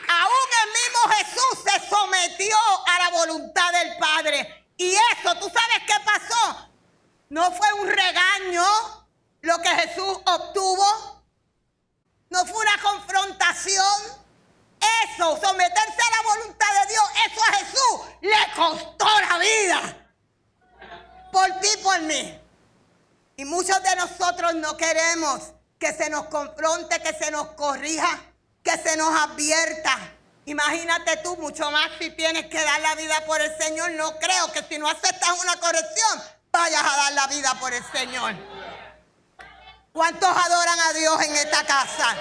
Aún el mismo Jesús se sometió a la voluntad del Padre. Y eso, ¿tú sabes qué pasó? No fue un regaño lo que Jesús obtuvo. No fue una confrontación. Eso, someterse a la voluntad de Dios, eso a Jesús le costó la vida. Por ti, por mí. Y muchos de nosotros no queremos que se nos confronte, que se nos corrija, que se nos advierta. Imagínate tú, mucho más si tienes que dar la vida por el Señor. No creo que si no aceptas una corrección, vayas a dar la vida por el Señor. ¿Cuántos adoran a Dios en esta casa?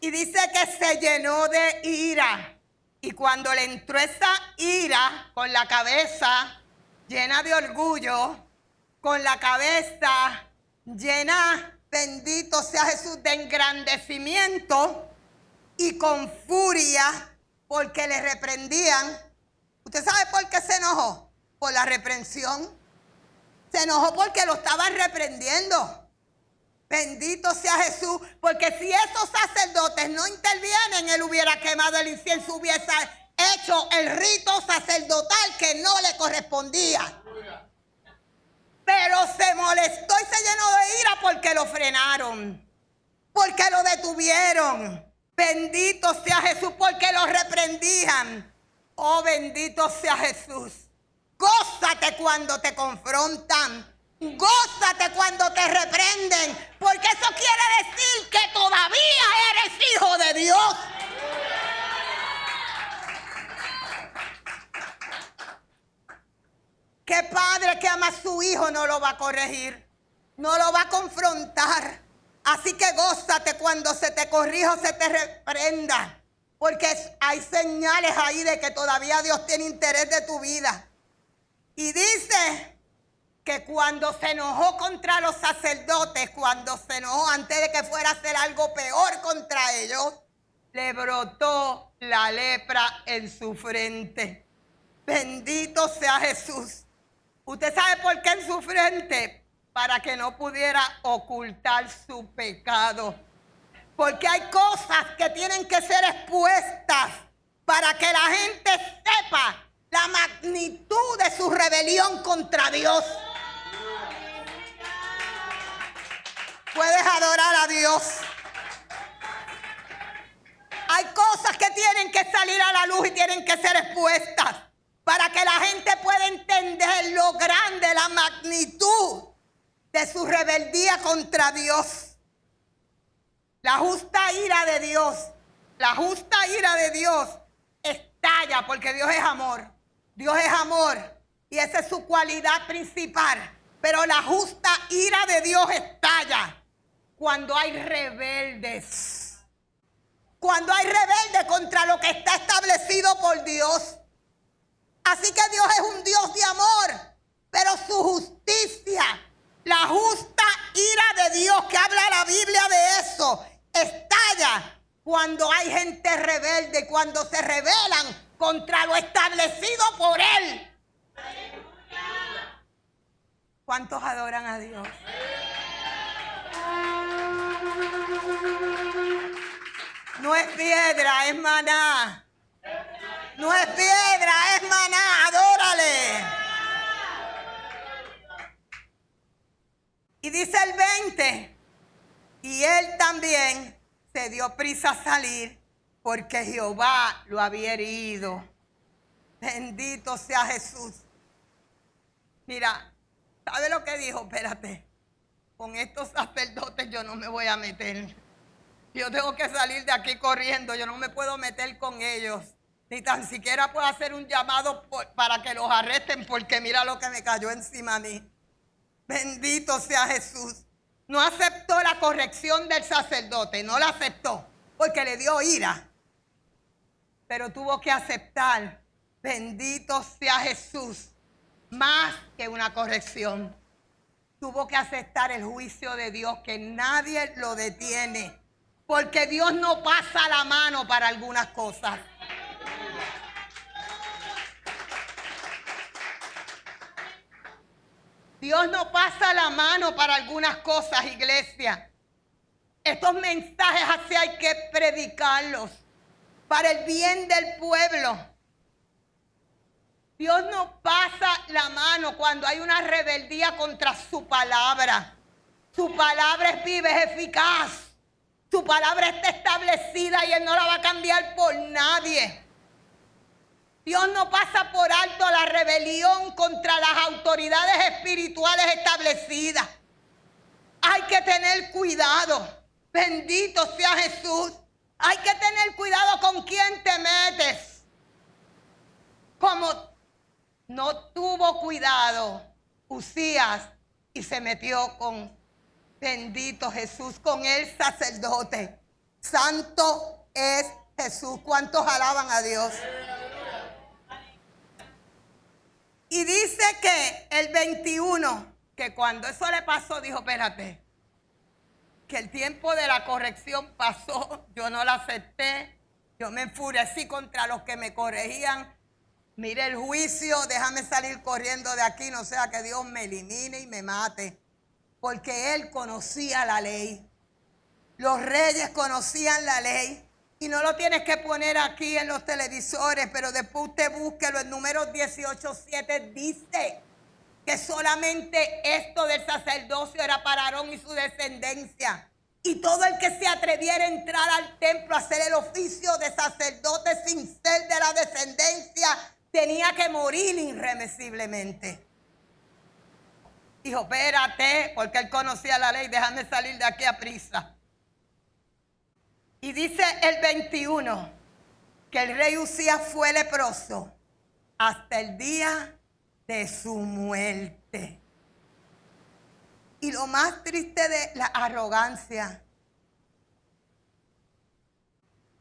Y dice que se llenó de ira. Y cuando le entró esa ira con la cabeza llena de orgullo, con la cabeza llena, bendito sea Jesús, de engrandecimiento y con furia porque le reprendían. ¿Usted sabe por qué se enojó? Por la reprensión. Se enojó porque lo estaban reprendiendo. Bendito sea Jesús, porque si esos sacerdotes no intervienen, él hubiera quemado el incienso, hubiese hecho el rito sacerdotal que no le correspondía. Pero se molestó y se llenó de ira porque lo frenaron, porque lo detuvieron. Bendito sea Jesús, porque lo reprendían. Oh, bendito sea Jesús. Gózate cuando te confrontan. Gózate cuando te reprenden, porque eso quiere decir que todavía eres hijo de Dios. ¿Qué padre que ama a su hijo no lo va a corregir? No lo va a confrontar. Así que gózate cuando se te corrija o se te reprenda, porque hay señales ahí de que todavía Dios tiene interés de tu vida. Y dice que cuando se enojó contra los sacerdotes, cuando se enojó antes de que fuera a hacer algo peor contra ellos, le brotó la lepra en su frente. Bendito sea Jesús. ¿Usted sabe por qué en su frente? Para que no pudiera ocultar su pecado. Porque hay cosas que tienen que ser expuestas para que la gente sepa la magnitud de su rebelión contra Dios. Puedes adorar a Dios. Hay cosas que tienen que salir a la luz y tienen que ser expuestas para que la gente pueda entender lo grande, la magnitud de su rebeldía contra Dios. La justa ira de Dios, la justa ira de Dios estalla porque Dios es amor. Dios es amor y esa es su cualidad principal. Pero la justa ira de Dios estalla cuando hay rebeldes. Cuando hay rebeldes contra lo que está establecido por Dios. Así que Dios es un Dios de amor, pero su justicia, la justa ira de Dios, que habla la Biblia de eso, estalla cuando hay gente rebelde, cuando se rebelan contra lo establecido por Él. ¿Cuántos adoran a Dios? No es piedra, es maná. No es piedra, es maná. Adórale. Y dice el 20. Y él también se dio prisa a salir porque Jehová lo había herido. Bendito sea Jesús. Mira, ¿sabe lo que dijo? Espérate. Con estos sacerdotes yo no me voy a meter. Yo tengo que salir de aquí corriendo. Yo no me puedo meter con ellos. Ni tan siquiera puedo hacer un llamado para que los arresten, porque mira lo que me cayó encima a mí. Bendito sea Jesús. No aceptó la corrección del sacerdote. No la aceptó porque le dio ira. Pero tuvo que aceptar. Bendito sea Jesús. Más que una corrección. Tuvo que aceptar el juicio de Dios, que nadie lo detiene. Porque Dios no pasa la mano para algunas cosas. Dios no pasa la mano para algunas cosas, iglesia. Estos mensajes así hay que predicarlos para el bien del pueblo. Dios no pasa la mano cuando hay una rebeldía contra su palabra. Su palabra es viva, es eficaz. Su palabra está establecida y Él no la va a cambiar por nadie. Dios no pasa por alto la rebelión contra las autoridades espirituales establecidas. Hay que tener cuidado. Bendito sea Jesús. Hay que tener cuidado con quién te metes. Como no tuvo cuidado Usías y se metió con, bendito Jesús, con el sacerdote. Santo es Jesús. ¿Cuántos alaban a Dios? Y dice que el 21, que cuando eso le pasó, dijo, espérate, que el tiempo de la corrección pasó, yo no la acepté, yo me enfurecí contra los que me corregían. Mire el juicio, déjame salir corriendo de aquí, no sea que Dios me elimine y me mate. Porque Él conocía la ley. Los reyes conocían la ley. Y no lo tienes que poner aquí en los televisores, pero después usted búsquelo. En Números 18:7 dice que solamente esto del sacerdocio era para Aarón y su descendencia. Y todo el que se atreviera a entrar al templo a hacer el oficio de sacerdote sin ser de la descendencia, tenía que morir irremisiblemente. Dijo, espérate, porque él conocía la ley, déjame salir de aquí a prisa. Y dice el 21, que el rey Usías fue leproso hasta el día de su muerte. Y lo más triste de la arrogancia,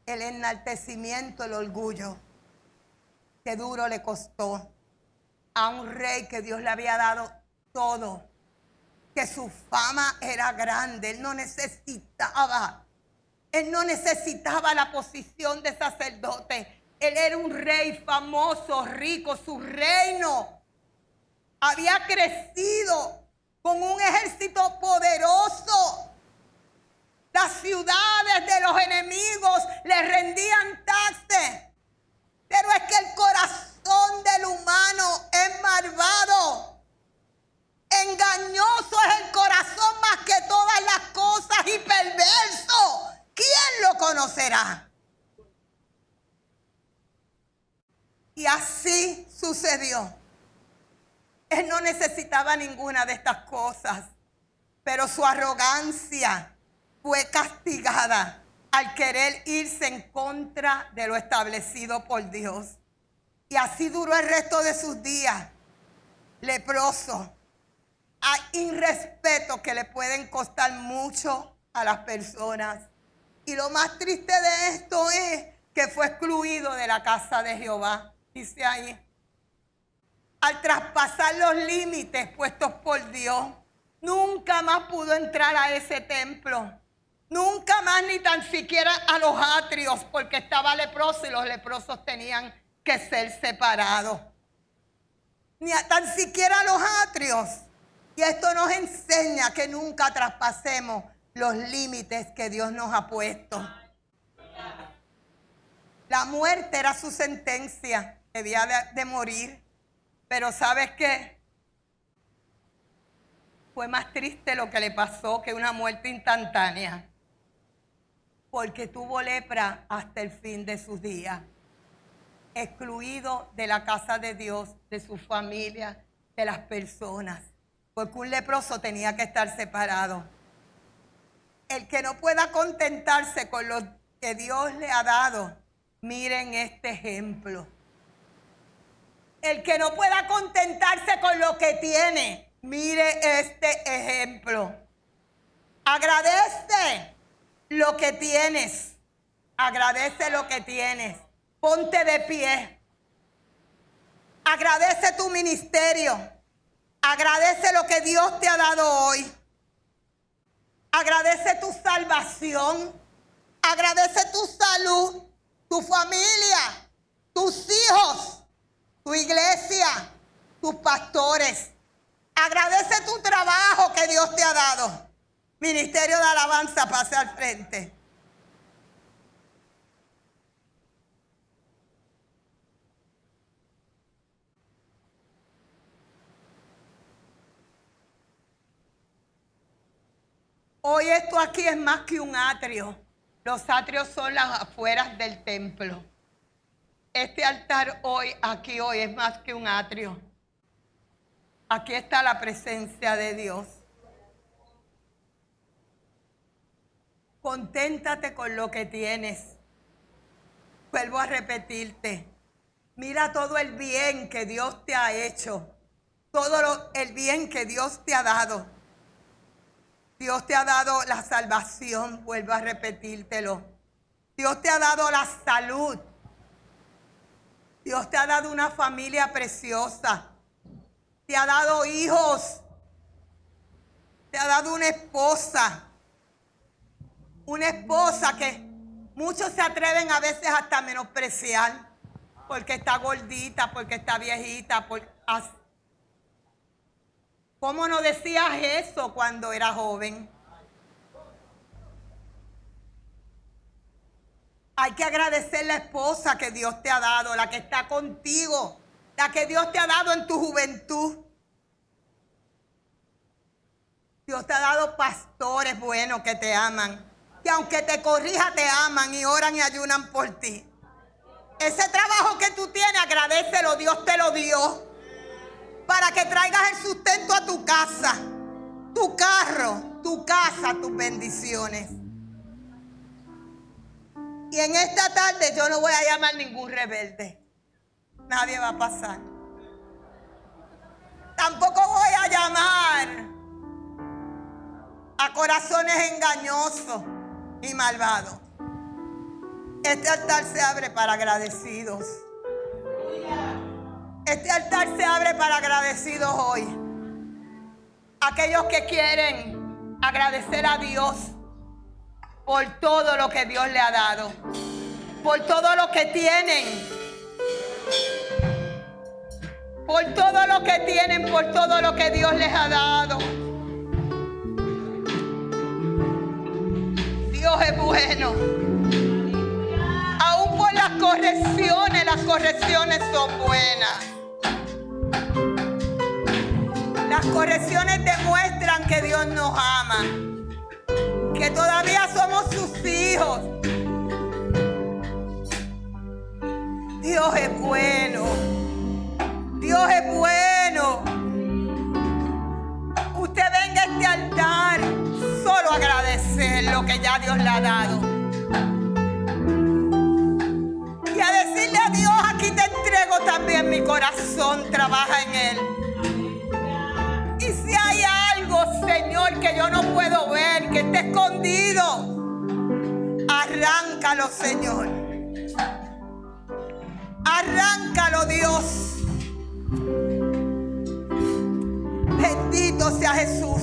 el enaltecimiento, el orgullo, que duro le costó a un rey que Dios le había dado todo, que su fama era grande. Él no necesitaba la posición de sacerdote. Él era un rey famoso, rico. Su reino había crecido con un ejército poderoso. Las ciudades de los enemigos le rendían taxes. Pero es que el corazón del humano es malvado. Engañoso es el corazón más que todas las cosas y perverso. ¿Quién lo conocerá? Y así sucedió. Él no necesitaba ninguna de estas cosas, pero su arrogancia fue castigada al querer irse en contra de lo establecido por Dios. Y así duró el resto de sus días, leproso. Hay irrespetos que le pueden costar mucho a las personas. Y lo más triste de esto es que fue excluido de la casa de Jehová. Dice ahí, al traspasar los límites puestos por Dios, nunca más pudo entrar a ese templo. Nunca más ni tan siquiera a los atrios, porque estaba leproso y los leprosos tenían que ser separados. Ni tan siquiera a los atrios. Y esto nos enseña que nunca traspasemos los límites que Dios nos ha puesto. La muerte era su sentencia, debía de morir. Pero ¿sabes qué? Fue más triste lo que le pasó que una muerte instantánea. Porque tuvo lepra hasta el fin de sus días. Excluido de la casa de Dios, de su familia, de las personas. Porque un leproso tenía que estar separado. El que no pueda contentarse con lo que Dios le ha dado, miren este ejemplo. El que no pueda contentarse con lo que tiene, mire este ejemplo. Agradece lo que tienes. Agradece lo que tienes. Ponte de pie. Agradece tu ministerio. Agradece lo que Dios te ha dado hoy. Agradece tu salvación. Agradece tu salud, tu familia, tus hijos, tu iglesia, tus pastores. Agradece tu trabajo que Dios te ha dado. Ministerio de alabanza, pase al frente. Hoy esto aquí es más que un atrio. Los atrios son las afueras del templo. Este altar hoy, aquí hoy, es más que un atrio. Aquí está la presencia de Dios. Conténtate con lo que tienes. Vuelvo a repetirte. Mira todo el bien que Dios te ha hecho. El bien que Dios te ha dado. Dios te ha dado la salvación, vuelvo a repetírtelo. Dios te ha dado la salud. Dios te ha dado una familia preciosa. Te ha dado hijos. Te ha dado una esposa. Una esposa que muchos se atreven a veces hasta a menospreciar. Porque está gordita, porque está viejita. ¿Cómo no decías eso cuando era joven? Hay que agradecer la esposa que Dios te ha dado, la que está contigo, la que Dios te ha dado en tu juventud. Dios te ha dado pastores buenos que te aman, que aunque te corrija te aman y oran y ayunan por ti. Ese trabajo que tú tienes, agradécelo, Dios te lo dio. Para que traigas el sustento a tu casa, tu carro, tu casa, tus bendiciones. Y en esta tarde yo no voy a llamar ningún rebelde. Nadie va a pasar. Tampoco voy a llamar a corazones engañosos y malvados. Este altar se abre para agradecidos. Este altar se abre para agradecidos hoy. Aquellos que quieren agradecer a Dios por todo lo que Dios le ha dado, por todo lo que tienen, por todo lo que tienen, por todo lo que Dios les ha dado. Dios es bueno. Aún por las correcciones son buenas. Las correcciones demuestran que Dios nos ama, que todavía somos sus hijos. Dios es bueno. Dios es bueno. Usted venga a este altar solo a agradecer lo que ya Dios le ha dado. Y a decirle a Dios, aquí te entrego también mi corazón, trabaja en él. Y si hay algo, Señor, que yo no puedo ver, que esté escondido, arráncalo, Señor. Arráncalo, Dios. Bendito sea Jesús.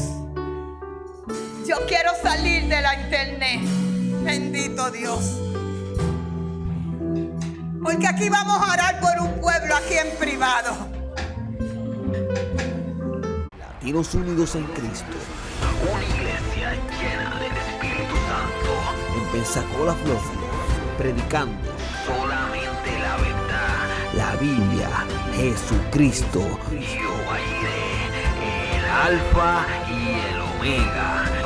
Yo quiero salir de la Internet. Bendito Dios. Porque aquí vamos a orar por un pueblo aquí en privado. Latinos Unidos en Cristo. Una iglesia llena del Espíritu Santo. En Pensacola, Florida. Predicando Solamente la verdad. la Biblia, Jesucristo. Yo iré, el Alfa y el Omega.